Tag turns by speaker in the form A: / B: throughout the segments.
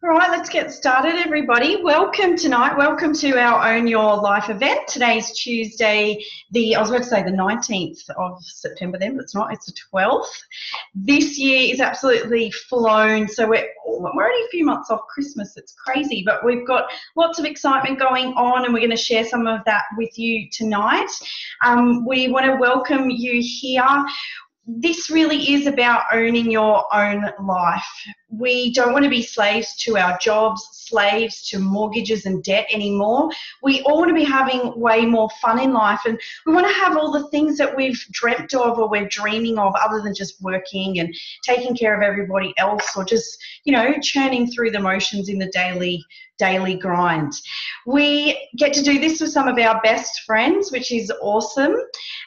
A: All right, let's get started, everybody. Welcome tonight. Welcome to our Own Your Life event. Today's Tuesday, I was about to say the 19th of September then, but it's not, it's the 12th. This year is absolutely flown, so we're only a few months off Christmas. It's crazy, but we've got lots of excitement going on, and we're going to share some of that with you tonight. We want to welcome you here. This really is about owning your own life. We don't want to be slaves to our jobs, slaves to mortgages and debt anymore. We all want to be having way more fun in life, and we want to have all the things that we've dreamt of or we're dreaming of, other than just working and taking care of everybody else, or just, churning through the motions in the daily grind. We get to do this with some of our best friends, which is awesome.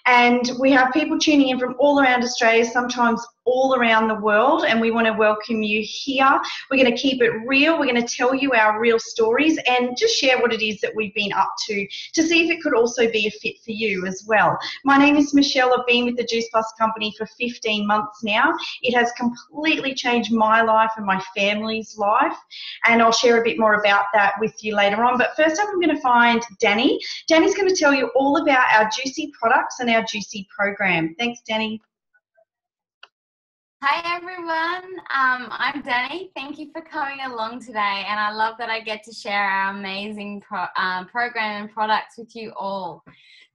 A: And we have people tuning in from all around Australia, sometimes all around the world, and we want to welcome you here. We're going to keep it real. We're going to tell you our real stories and just share what it is that we've been up to see if it could also be a fit for you as well. My name is Michelle. I've been with the Juice Plus company for 15 months now. It has completely changed my life and my family's life, and I'll share a bit more about that with you later on. But first up, I'm going to find Danny. Danny's going to tell you all about our Juicy products and our Juicy program. Thanks, Danny.
B: Hi everyone, I'm Danny. Thank you for coming along today, and I love that I get to share our amazing program and products with you all.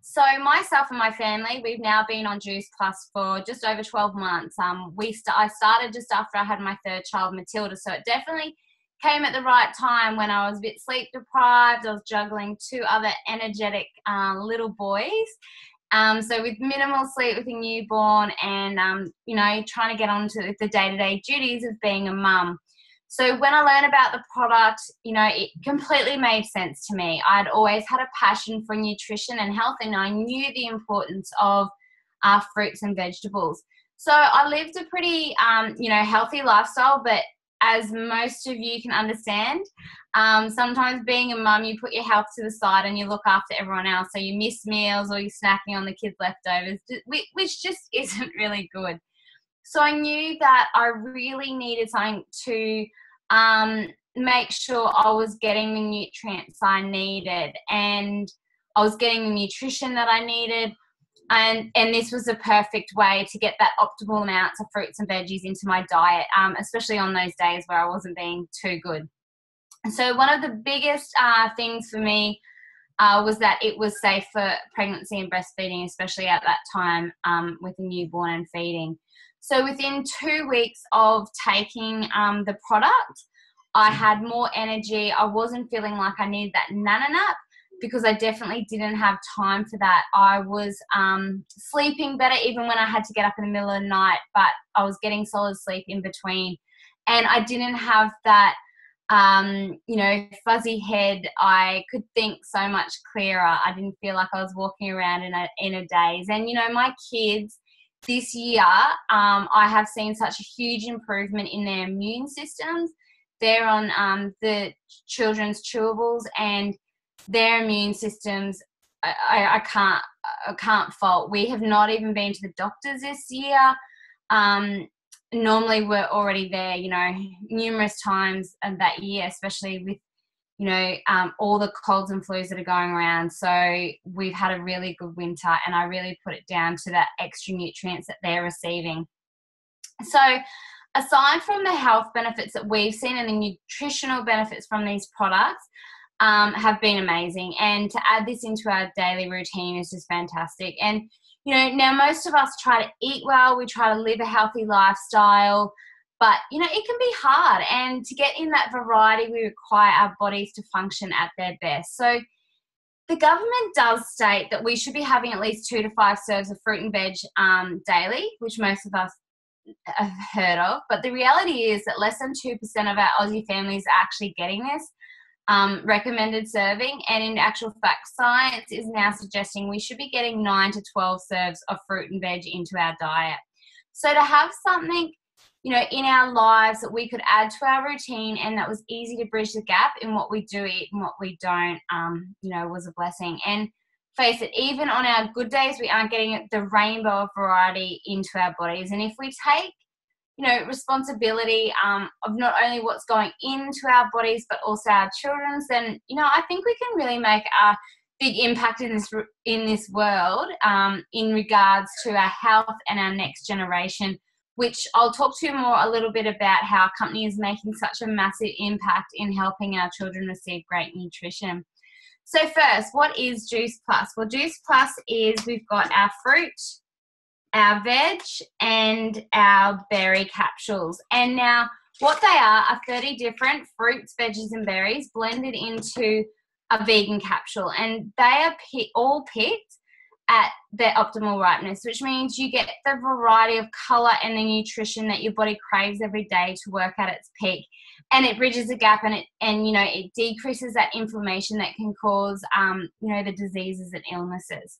B: So myself and my family, we've now been on Juice Plus for just over 12 months. I started just after I had my third child, Matilda, so it definitely came at the right time when I was a bit sleep deprived. I was juggling two other energetic little boys. So with minimal sleep with a newborn and, trying to get on to the day-to-day duties of being a mum. So when I learned about the product, it completely made sense to me. I'd always had a passion for nutrition and health, and I knew the importance of fruits and vegetables. So I lived a pretty, healthy lifestyle, but as most of you can understand, sometimes being a mum, you put your health to the side and you look after everyone else. So you miss meals, or you're snacking on the kids' leftovers, which just isn't really good. So I knew that I really needed something to make sure I was getting the nutrients I needed, and I was getting the nutrition that I needed. And this was a perfect way to get that optimal amounts of fruits and veggies into my diet, especially on those days where I wasn't being too good. So one of the biggest things for me was that it was safe for pregnancy and breastfeeding, especially at that time with a newborn and feeding. So within 2 weeks of taking the product, I had more energy. I wasn't feeling like I needed that nana nap, because I definitely didn't have time for that. I was sleeping better even when I had to get up in the middle of the night, but I was getting solid sleep in between. And I didn't have that, fuzzy head. I could think so much clearer. I didn't feel like I was walking around in a daze. And, my kids this year, I have seen such a huge improvement in their immune systems. They're on the children's chewables, and their immune systems, I can't fault. We have not even been to the doctors this year. Normally we're already there, numerous times that year, especially with, all the colds and flus that are going around. So we've had a really good winter, and I really put it down to that extra nutrients that they're receiving. So aside from the health benefits that we've seen and the nutritional benefits from these products, have been amazing, and to add this into our daily routine is just fantastic. And now most of us try to eat well, we try to live a healthy lifestyle, but it can be hard, and to get in that variety we require our bodies to function at their best. So the government does state that we should be having at least 2 to 5 serves of fruit and veg daily, which most of us have heard of, but the reality is that less than 2% of our Aussie families are actually getting this recommended serving, and in actual fact science is now suggesting we should be getting 9 to 12 serves of fruit and veg into our diet. So to have something you know, in our lives that we could add to our routine, and that was easy to bridge the gap in what we do eat and what we don't, you know, was a blessing. And face it, even on our good days, we aren't getting the rainbow of variety into our bodies. And if we take, you know, responsibility of not only what's going into our bodies, but also our children's, then, you know, I think we can really make a big impact in this world in regards to our health and our next generation, which I'll talk to you more a little bit about how our company is making such a massive impact in helping our children receive great nutrition. So first, what is Juice Plus? Well, Juice Plus is, we've got our fruit, our veg, and our berry capsules. And now what they are 30 different fruits, veggies, and berries blended into a vegan capsule. And they are all picked at their optimal ripeness, which means you get the variety of color and the nutrition that your body craves every day to work at its peak. And it bridges the gap, and you know, it decreases that inflammation that can cause you know, the diseases and illnesses.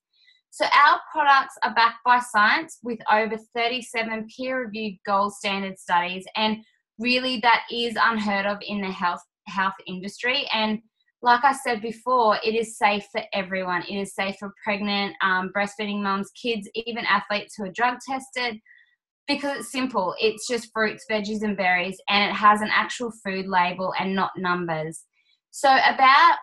B: So our products are backed by science with over 37 peer-reviewed gold standard studies, and really that is unheard of in the health industry. And like I said before, it is safe for everyone. It is safe for pregnant, breastfeeding moms, kids, even athletes who are drug tested, because it's simple. It's just fruits, veggies, and berries, and it has an actual food label and not numbers. So about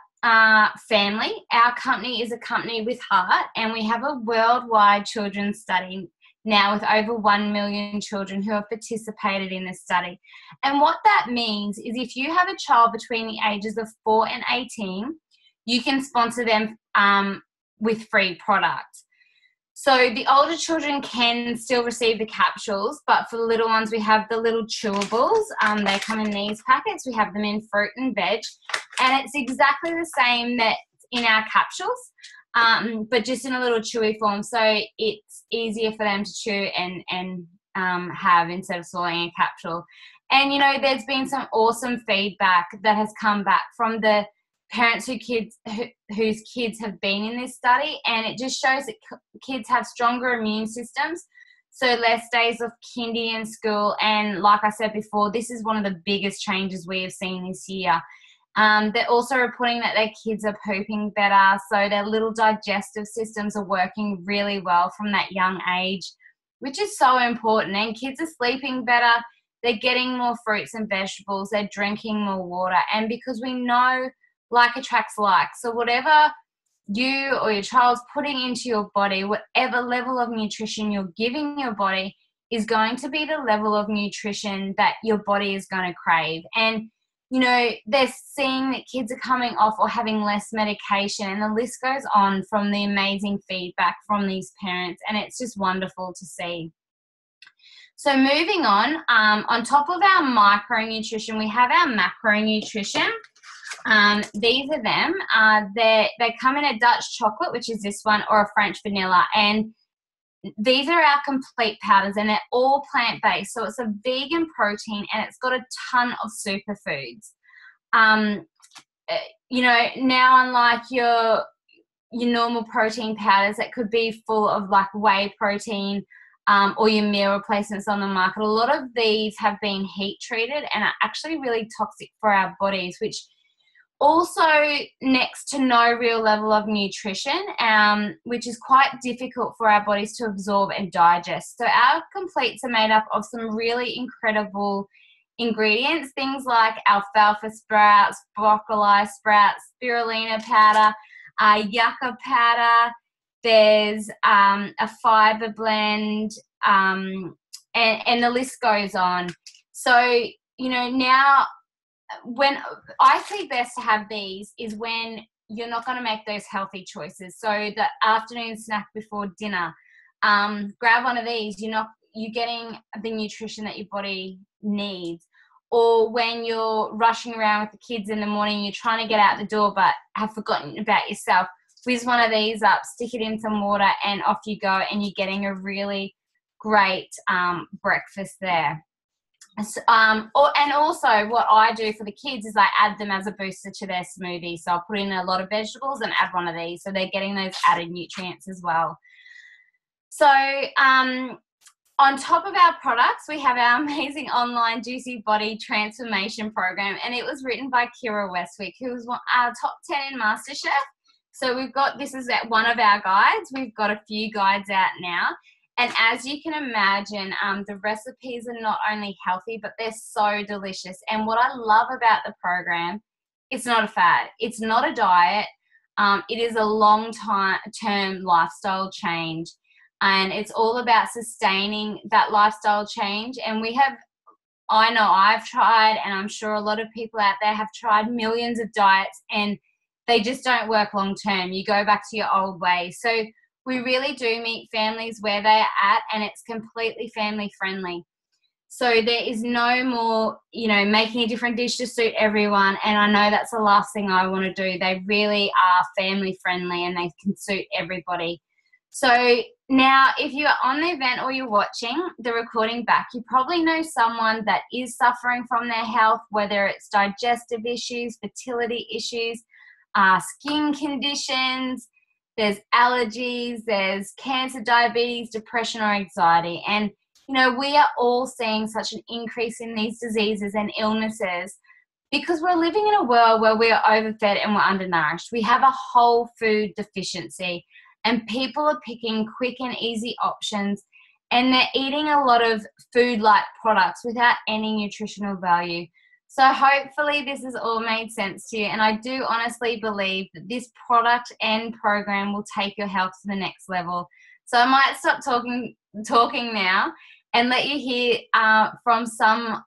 B: family, our company is a company with heart, and we have a worldwide children's study now with over 1 million children who have participated in this study. And what that means is if you have a child between the ages of 4 and 18, you can sponsor them with free product. So the older children can still receive the capsules, but for the little ones, we have the little chewables. They come in these packets. We have them in fruit and veg, and it's exactly the same that's in our capsules, but just in a little chewy form. So it's easier for them to chew and have instead of swallowing a capsule. And, you know, there's been some awesome feedback that has come back from the parents whose kids have been in this study, and it just shows that kids have stronger immune systems, so less days of kindy in school. And like I said before, this is one of the biggest changes we have seen this year. They're also reporting that their kids are pooping better, so their little digestive systems are working really well from that young age, which is so important. And kids are sleeping better, they're getting more fruits and vegetables, they're drinking more water. And because we know like attracts like. So whatever you or your child's putting into your body, whatever level of nutrition you're giving your body is going to be the level of nutrition that your body is going to crave. And, you know, they're seeing that kids are coming off or having less medication, and the list goes on from the amazing feedback from these parents, and it's just wonderful to see. So moving on top of our micronutrition, we have our macronutrition. These are them. They come in a Dutch chocolate, which is this one, or a French vanilla. And these are our complete powders, and they're all plant-based. So it's a vegan protein, and it's got a ton of superfoods. You know, now unlike your normal protein powders that could be full of like whey protein, or your meal replacements on the market, a lot of these have been heat treated and are actually really toxic for our bodies, which also next to no real level of nutrition, which is quite difficult for our bodies to absorb and digest. So our completes are made up of some really incredible ingredients, things like alfalfa sprouts, broccoli sprouts, spirulina powder, yucca powder. There's a fiber blend, and the list goes on. So, you know, now when I see best to have these is when you're not going to make those healthy choices. So the afternoon snack before dinner, grab one of these. You're getting the nutrition that your body needs. Or when you're rushing around with the kids in the morning, you're trying to get out the door but have forgotten about yourself. Whiz one of these up, stick it in some water, and off you go, and you're getting a really great breakfast there. And also what I do for the kids is I add them as a booster to their smoothie. So I'll put in a lot of vegetables and add one of these, so they're getting those added nutrients as well. So on top of our products, we have our amazing online Juicy Body Transformation Program, and it was written by Kira Westwick, who was our top 10 in MasterChef. So we've got, this is one of our guides. We've got a few guides out now. And as you can imagine, the recipes are not only healthy, but they're so delicious. And what I love about the program, it's not a fad. It's not a diet. It is a long-term lifestyle change. And it's all about sustaining that lifestyle change. And I know I've tried, and I'm sure a lot of people out there have tried millions of diets, and they just don't work long term. You go back to your old ways. So we really do meet families where they're at, and it's completely family friendly. So there is no more, making a different dish to suit everyone. And I know that's the last thing I want to do. They really are family friendly, and they can suit everybody. So now, if you are on the event or you're watching the recording back, you probably know someone that is suffering from their health, whether it's digestive issues, fertility issues, skin conditions, there's allergies, there's cancer, diabetes, depression, or anxiety. And, we are all seeing such an increase in these diseases and illnesses because we're living in a world where we're overfed and we're undernourished. We have a whole food deficiency, and people are picking quick and easy options, and they're eating a lot of food-like products without any nutritional value. So hopefully this has all made sense to you, and I do honestly believe that this product and program will take your health to the next level. So I might stop talking now and let you hear from some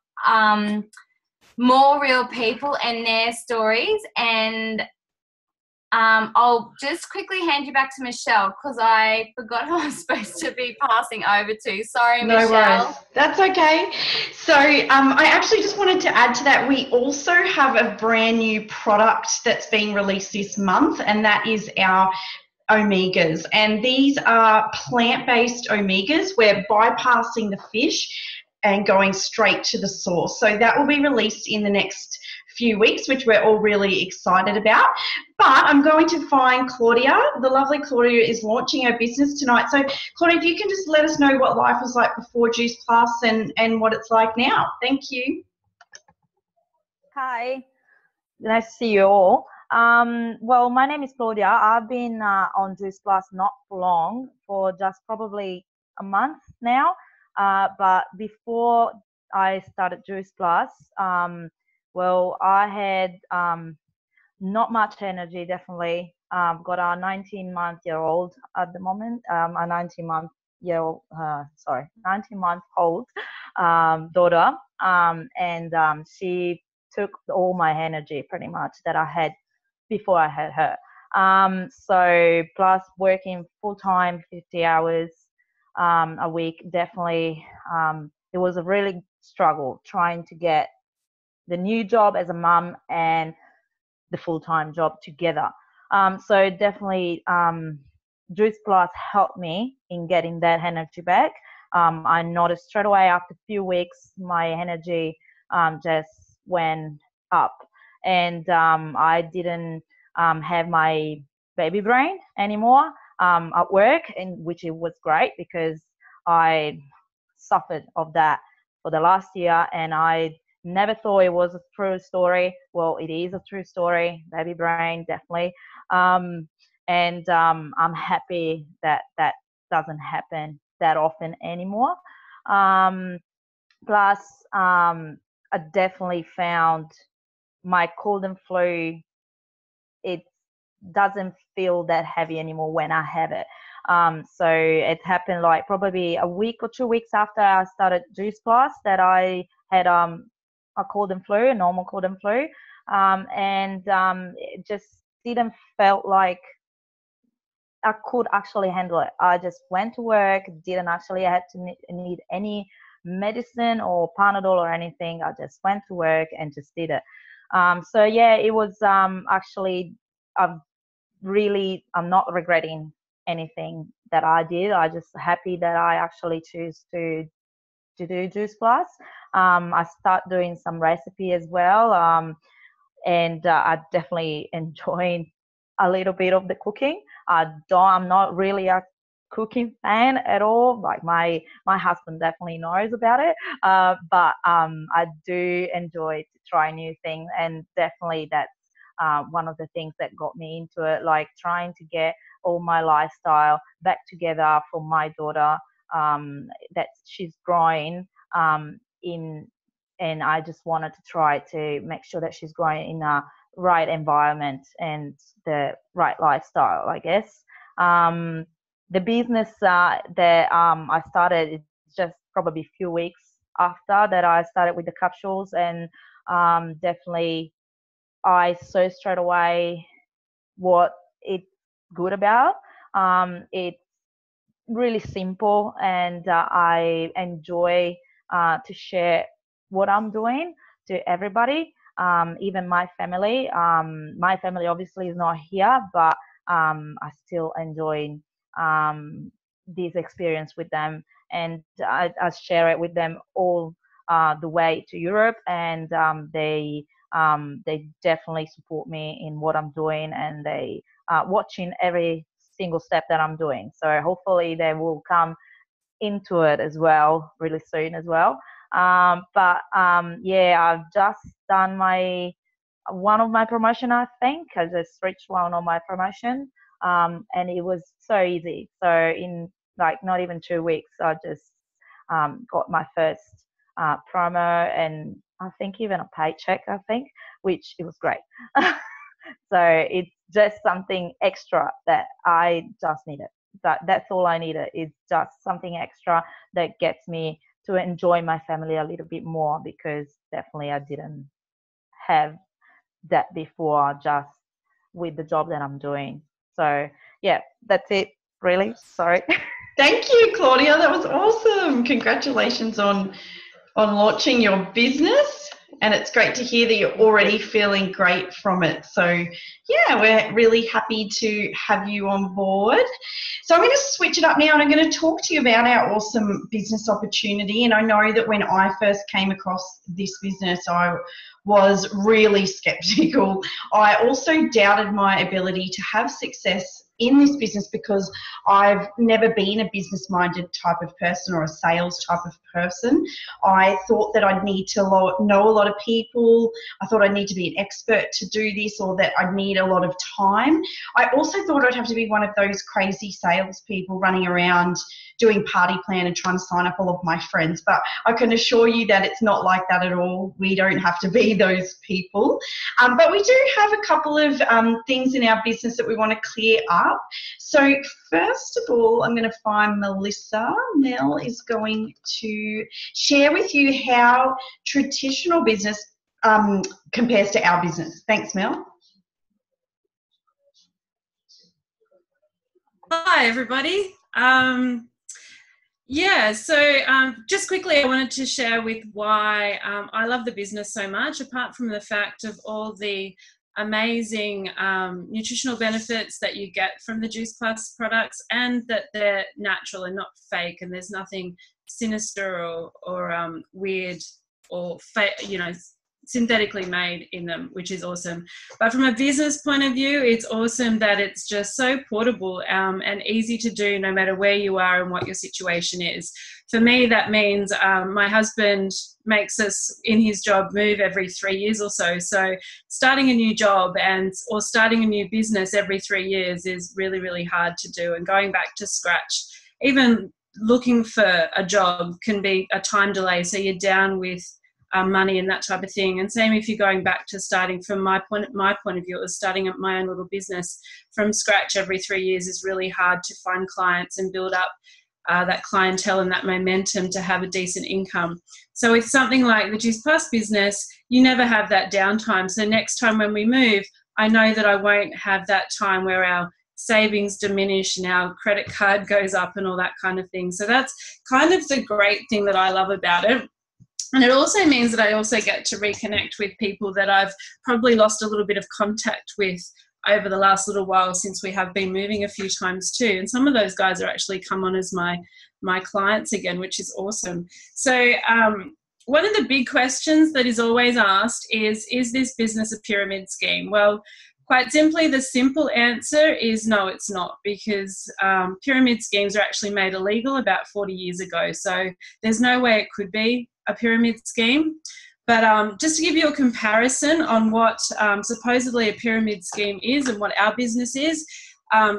B: more real people and their stories. And I'll just quickly hand you back to Michelle because I forgot who I'm supposed to be passing over to. Sorry,
A: No
B: Michelle.
A: worries. That's okay. So I actually just wanted to add to that, we also have a brand new product that's being released this month, and that is our omegas. And these are plant-based omegas. We're bypassing the fish and going straight to the source. So that will be released in the next few weeks, which we're all really excited about. But I'm going to find Claudia. The lovely Claudia is launching her business tonight. So Claudia, if you can just let us know what life was like before Juice Plus and what it's like now. Thank you.
C: Hi, nice to see you all. Well, my name is Claudia. I've been on Juice Plus not for long, for just probably a month now. But before I started Juice Plus, well, I had not much energy, definitely. Got a 19-month-old at the moment, a 19-month-old daughter, and she took all my energy pretty much that I had before I had her. So plus working full-time, 50 hours a week, definitely it was a really struggle trying to get the new job as a mum and the full-time job together. So definitely Juice Plus helped me in getting that energy back. I noticed straight away after a few weeks my energy just went up, and I didn't have my baby brain anymore at work, and which it was great because I suffered of that for the last year, and I never thought it was a true story. Well, it is a true story, baby brain, definitely. And I'm happy that that doesn't happen that often anymore. Plus, I definitely found my cold and flu, it doesn't feel that heavy anymore when I have it. So it happened like probably a week or 2 weeks after I started Juice Plus that I had a cold and flu, a normal cold and flu, and it just didn't felt like I could actually handle it. I just went to work, didn't actually have to need any medicine or Panadol or anything. I just went to work and just did it. So yeah, it was actually, I'm not regretting anything that I did. I just happy that I actually choose to do Juice Plus. I start doing some recipe as well, and I definitely enjoy a little bit of the cooking. I'm not really a cooking fan at all. Like my husband definitely knows about it, but I do enjoy to try new things, and definitely that's one of the things that got me into it. Like trying to get all my lifestyle back together for my daughter, that she's growing in, and I just wanted to try to make sure that she's growing in a right environment and the right lifestyle, I guess. The business that I started is just probably a few weeks after that I started with the capsules, and definitely I saw straight away what it's good about. It's really simple, and I enjoy to share what I'm doing to everybody, even my family. My family obviously is not here, but I still enjoy this experience with them, and I share it with them all the way to Europe, and they definitely support me in what I'm doing, and they watching every single step that I'm doing. So hopefully they will come into it as well really soon as well. Yeah, I've just done my one of my promotion. I think I just reached one of my promotion, and it was so easy. So in like not even 2 weeks, I just got my first promo, and I think even a paycheck. I think, which it was great. So it's just something extra that I just needed. That's all I needed. It's just something extra that gets me to enjoy my family a little bit more, because definitely I didn't have that before, just with the job that I'm doing. So yeah, that's it really. Sorry.
A: Thank you, Claudia. That was awesome. Congratulations on launching your business, and it's great to hear that you're already feeling great from it. So yeah, we're really happy to have you on board. So I'm going to switch it up now, and I'm going to talk to you about our awesome business opportunity. And I know that when I first came across this business, I was really skeptical. I also doubted my ability to have success in this business, because I've never been a business-minded type of person or a sales type of person. I thought that I'd need to know a lot of people. I thought I'd need to be an expert to do this, or that I'd need a lot of time. I also thought I'd have to be one of those crazy salespeople running around doing party plan and trying to sign up all of my friends. But I can assure you that it's not like that at all. We don't have to be those people. But we do have a couple of things in our business that we want to clear up. So first of all, I'm going to find Melissa. Mel is going to share with you how traditional business compares to our business. Thanks, Mel.
D: Hi, everybody. Just quickly, I wanted to share with why I love the business so much, apart from the fact of all the amazing nutritional benefits that you get from the Juice Plus products, and that they're natural and not fake, and there's nothing sinister or weird or synthetically made in them, which is awesome. But from a business point of view, it's awesome that it's just so portable and easy to do no matter where you are and what your situation is. For me, that means my husband makes us in his job move every 3 years or so. So starting a new job or starting a new business every 3 years is really, really hard to do. And going back to scratch, even looking for a job can be a time delay. So you're down with money and that type of thing. And same if you're going back to starting, from my point of view, it was starting up my own little business from scratch every 3 years is really hard to find clients and build up that clientele and that momentum to have a decent income. So with something like the Juice Plus business, you never have that downtime. So next time when we move, I know that I won't have that time where our savings diminish and our credit card goes up and all that kind of thing. So that's kind of the great thing that I love about it. And it also means that I also get to reconnect with people that I've probably lost a little bit of contact with over the last little while, since we have been moving a few times too. And some of those guys are actually come on as my clients again, which is awesome. So one of the big questions that is always asked is this business a pyramid scheme? Well, quite simply, the simple answer is no, it's not, because pyramid schemes are actually made illegal about 40 years ago. So there's no way it could be a pyramid scheme. But just to give you a comparison on what supposedly a pyramid scheme is and what our business is,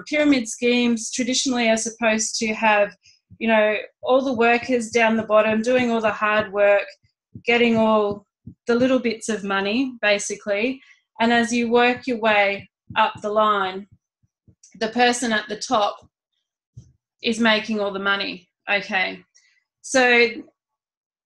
D: pyramid schemes traditionally are supposed to have, you know, all the workers down the bottom doing all the hard work, getting all the little bits of money, basically. And as you work your way up the line, the person at the top is making all the money, okay? So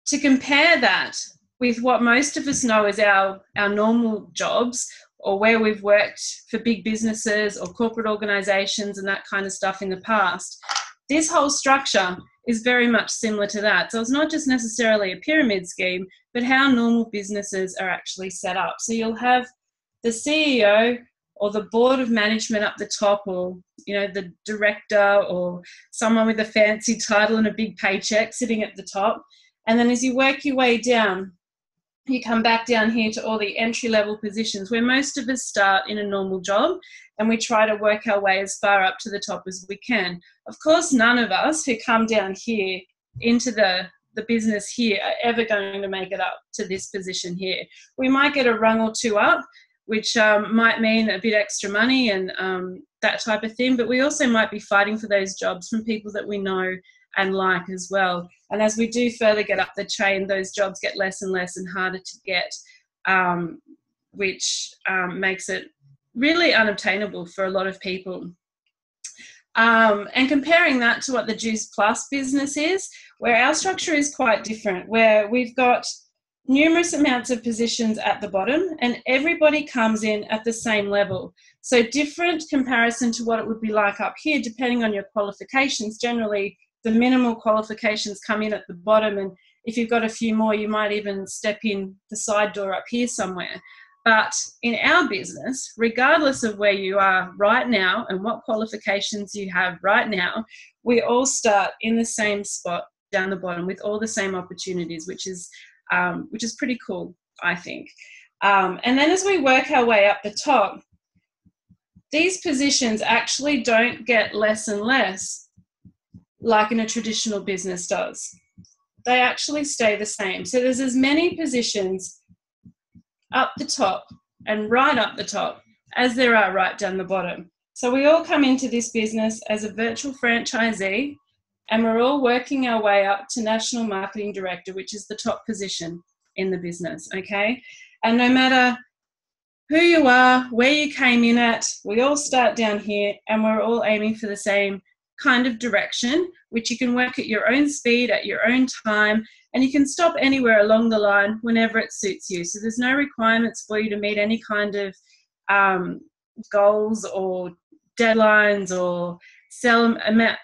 D: to compare that with what most of us know as our normal jobs, or where we've worked for big businesses or corporate organisations and that kind of stuff in the past, this whole structure is very much similar to that. So it's not just necessarily a pyramid scheme, but how normal businesses are actually set up. So you'll have the CEO or the board of management up the top, or, you know, the director or someone with a fancy title and a big paycheck sitting at the top. And then as you work your way down, you come back down here to all the entry-level positions where most of us start in a normal job, and we try to work our way as far up to the top as we can. Of course, none of us who come down here into the business here are ever going to make it up to this position here. We might get a rung or two up, which might mean a bit extra money and that type of thing, but we also might be fighting for those jobs from people that we know and like as well. And as we do further get up the chain, those jobs get less and less and harder to get, which makes it really unobtainable for a lot of people. And comparing that to what the Juice Plus business is, where our structure is quite different, where we've got numerous amounts of positions at the bottom and everybody comes in at the same level. So different comparison to what it would be like up here, depending on your qualifications. Generally, the minimal qualifications come in at the bottom, and if you've got a few more, you might even step in the side door up here somewhere. But in our business, regardless of where you are right now and what qualifications you have right now, we all start in the same spot down the bottom with all the same opportunities, which is pretty cool, I think. And then as we work our way up the top, these positions actually don't get less and less like in a traditional business does. They actually stay the same. So there's as many positions up the top and right up the top as there are right down the bottom. So we all come into this business as a virtual franchisee, and we're all working our way up to National Marketing Director, which is the top position in the business, okay? And no matter who you are, where you came in at, we all start down here and we're all aiming for the same kind of direction, which you can work at your own speed, at your own time, and you can stop anywhere along the line whenever it suits you. So there's no requirements for you to meet any kind of goals or deadlines or sell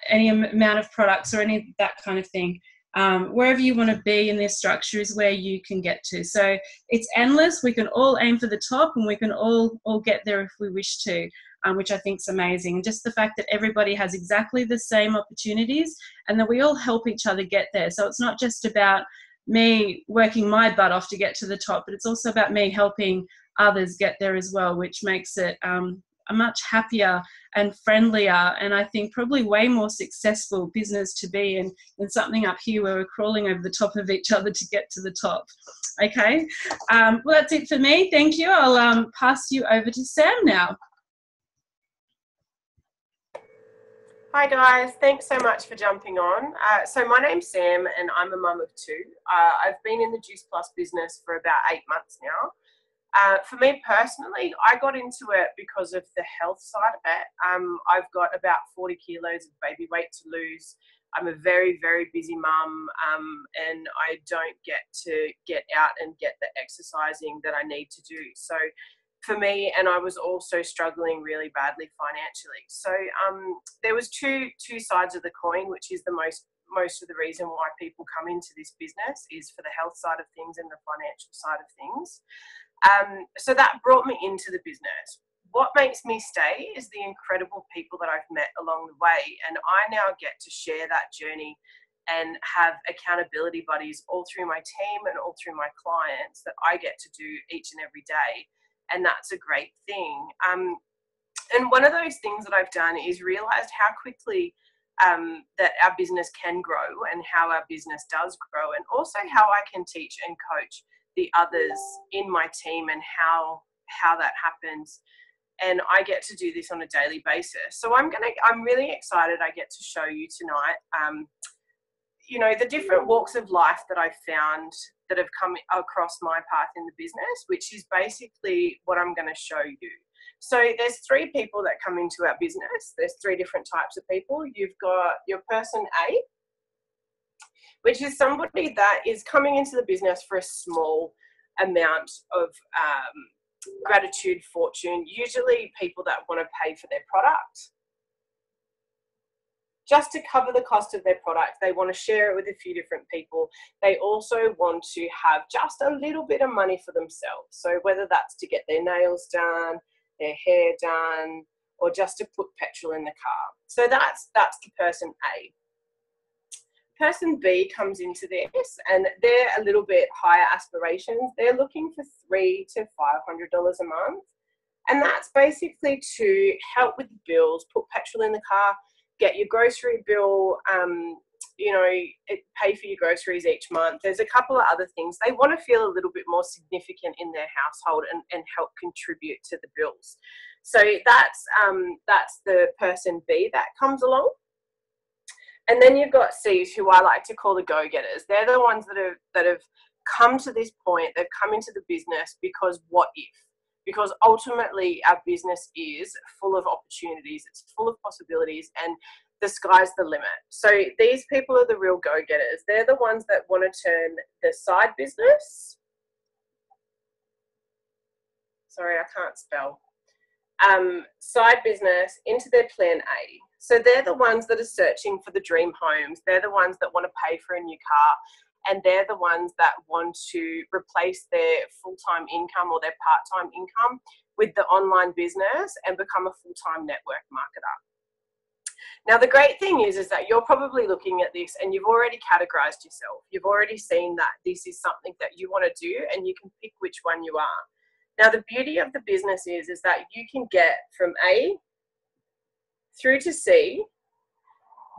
D: any amount of products or any of that kind of thing. Wherever you want to be in this structure is where you can get to. So it's endless. We can all aim for the top, and we can all get there if we wish to, which I think is amazing. And just the fact that everybody has exactly the same opportunities and that we all help each other get there. So it's not just about me working my butt off to get to the top, but it's also about me helping others get there as well, which makes it a much happier and friendlier, and I think probably way more successful business to be in than something up here where we're crawling over the top of each other to get to the top. Okay, well, that's it for me. Thank you. I'll pass you over to Sam now.
E: Hi guys, thanks so much for jumping on. So my name's Sam and I'm a mum of two. I've been in the Juice Plus business for about 8 months now. For me personally, I got into it because of the health side of it. I've got about 40 kilos of baby weight to lose. I'm a very, very busy mum, and I don't get out and get the exercising that I need to do. So for me, and I was also struggling really badly financially. So there was two sides of the coin, which is the most of the reason why people come into this business is for the health side of things and the financial side of things. So that brought me into the business. What makes me stay is the incredible people that I've met along the way, and I now get to share that journey and have accountability buddies all through my team and all through my clients that I get to do each and every day. and that's a great thing. And one of those things that I've done is realised how quickly that our business can grow and how our business does grow, and also how I can teach and coach the others in my team and how that happens. And I get to do this on a daily basis. So I'm really excited I get to show you tonight, you know, the different walks of life that I've found that have come across my path in the business, which is basically what I'm going to show you. So there's 3 people that come into our business. There's 3 different types of people. You've got your person A, which is somebody that is coming into the business for a small amount of gratitude, fortune, usually people that want to pay for their product. Just to cover the cost of their product, they want to share it with a few different people. They also want to have just a little bit of money for themselves. So whether that's to get their nails done, their hair done, or just to put petrol in the car. So that's the person A. Person B comes into this, and they're a little bit higher aspirations. They're looking for $300 to $500 a month. And that's basically to help with the bills, put petrol in the car, get your grocery bill, you know, pay for your groceries each month. There's a couple of other things. They want to feel a little bit more significant in their household and help contribute to the bills. So that's the person B that comes along. And then you've got C's, who I like to call the go-getters. They're the ones that have come to this point. They've come into the business because what if? Because ultimately our business is full of opportunities. It's full of possibilities, and the sky's the limit. So these people are the real go-getters. They're the ones that want to turn the side business. Sorry, I can't spell. Side business into their plan A. So they're the ones that are searching for the dream homes. They're the ones that want to pay for a new car. And they're the ones that want to replace their full-time income or their part-time income with the online business and become a full-time network marketer. Now, the great thing is that you're probably looking at this and you've already categorized yourself. You've already seen that this is something that you want to do, and you can pick which one you are. Now, the beauty of the business is that you can get from A through to C,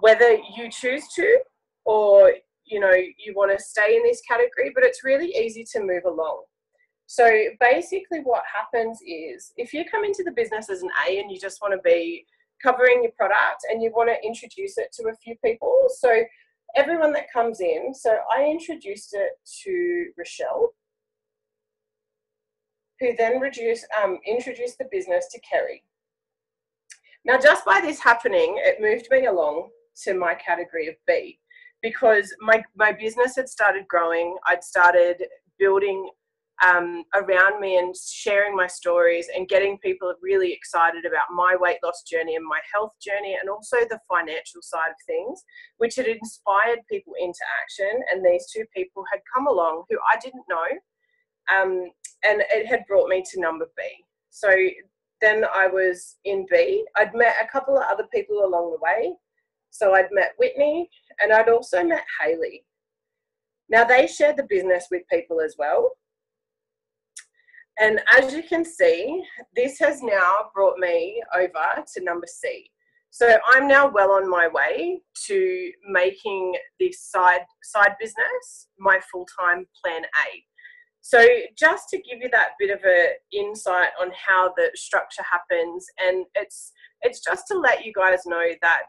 E: whether you choose to or, you know, you want to stay in this category, but it's really easy to move along. So basically what happens is, if you come into the business as an A and you just want to be covering your product and you want to introduce it to a few people, so everyone that comes in, so I introduced it to Rochelle, who then introduced the business to Kerry. Now, just by this happening, it moved me along to my category of B, because my business had started growing. I'd started building around me and sharing my stories and getting people really excited about my weight loss journey and my health journey, and also the financial side of things, which had inspired people into action. And these 2 people had come along who I didn't know, and it had brought me to number B. So then I was in B. I'd met a couple of other people along the way. So I'd met Whitney, and I'd also met Hayley. Now, they shared the business with people as well. And as you can see, this has now brought me over to number C. So I'm now well on my way to making this side business my full-time plan A. So just to give you that bit of an insight on how the structure happens, and it's just to let you guys know that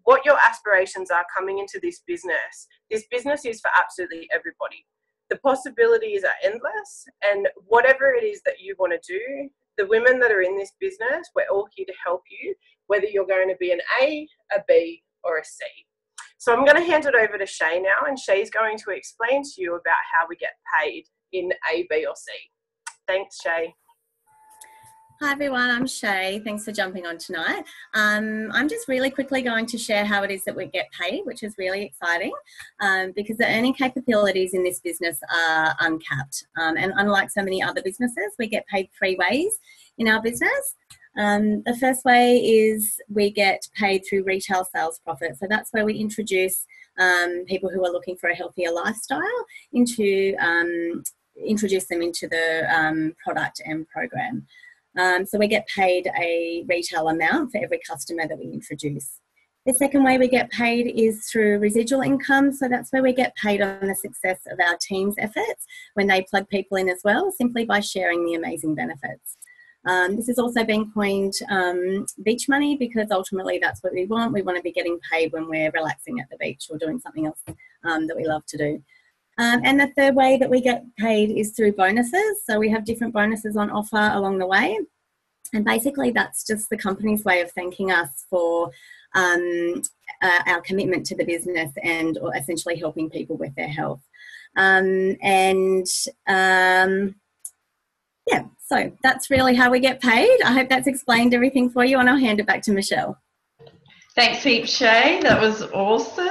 E: what your aspirations are coming into this business is for absolutely everybody. The possibilities are endless, and whatever it is that you want to do, the women that are in this business, we're all here to help you, whether you're going to be an A, a B, or a C. So I'm going to hand it over to Shay now, and Shay's going to explain to you about how we get paid in A, B, or C. Thanks, Shay.
F: Hi everyone, I'm Shay. Thanks for jumping on tonight. I'm just really quickly going to share how it is that we get paid, which is really exciting, because the earning capabilities in this business are uncapped. And unlike so many other businesses, we get paid 3 ways in our business. The first way is we get paid through retail sales profit. So that's where we introduce people who are looking for a healthier lifestyle into introduce them into the product and program. So we get paid a retail amount for every customer that we introduce. The second way we get paid is through residual income. So that's where we get paid on the success of our team's efforts when they plug people in as well, simply by sharing the amazing benefits. This has also been coined beach money, because ultimately that's what we want. We want to be getting paid when we're relaxing at the beach or doing something else that we love to do. And the third way that we get paid is through bonuses. So we have different bonuses on offer along the way. And basically that's just the company's way of thanking us for our commitment to the business and essentially helping people with their health. Yeah, so that's really how we get paid. I hope that's explained everything for you, and I'll hand it back to Michelle.
A: Thanks heaps, Shay. That was awesome.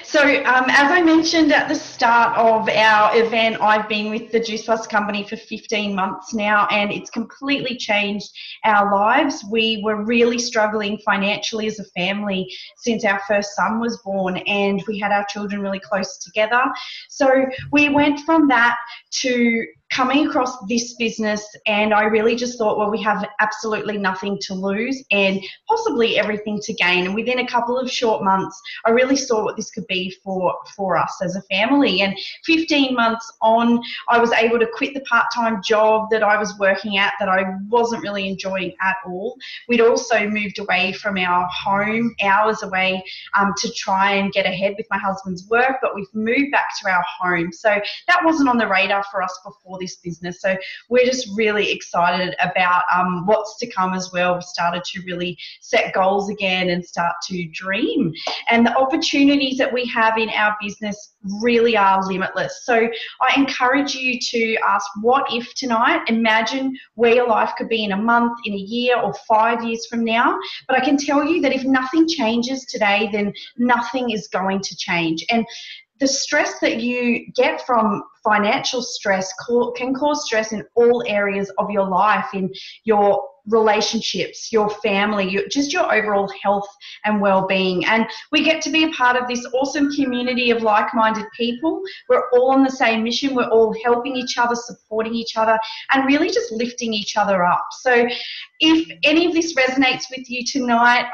A: So as I mentioned at the start of our event, I've been with the Juice Plus company for 15 months now, and it's completely changed our lives. We were really struggling financially as a family since our first son was born, and we had our children really close together. So we went from that to coming across this business, and I really just thought, well, we have absolutely nothing to lose and possibly everything to gain. And within a couple of short months, I really saw what this could be for us as a family. And 15 months on, I was able to quit the part-time job that I was working at that I wasn't really enjoying at all. We'd also moved away from our home, hours away, to try and get ahead with my husband's work, but we've moved back to our home. So that wasn't on the radar for us before this business. So we're just really excited about what's to come as well. We've started to really set goals again and start to dream. And the opportunities that we have in our business really are limitless. So I encourage you to ask what if tonight. Imagine where your life could be in a month, in a year, or 5 years from now. But I can tell you that if nothing changes today, then nothing is going to change. And the stress that you get from financial stress can cause stress in all areas of your life, in your relationships, your family, just your overall health and well-being. And we get to be a part of this awesome community of like-minded people. We're all on the same mission. We're all helping each other, supporting each other, and really just lifting each other up. So if any of this resonates with you tonight,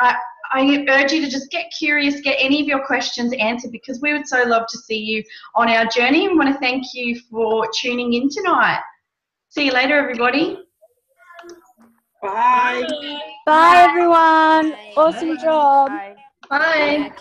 A: I urge you to just get curious, get any of your questions answered, because we would so love to see you on our journey, and want to thank you for tuning in tonight. See you later, everybody.
E: Bye.
G: Bye everyone. Awesome job.
C: Bye.
A: Bye.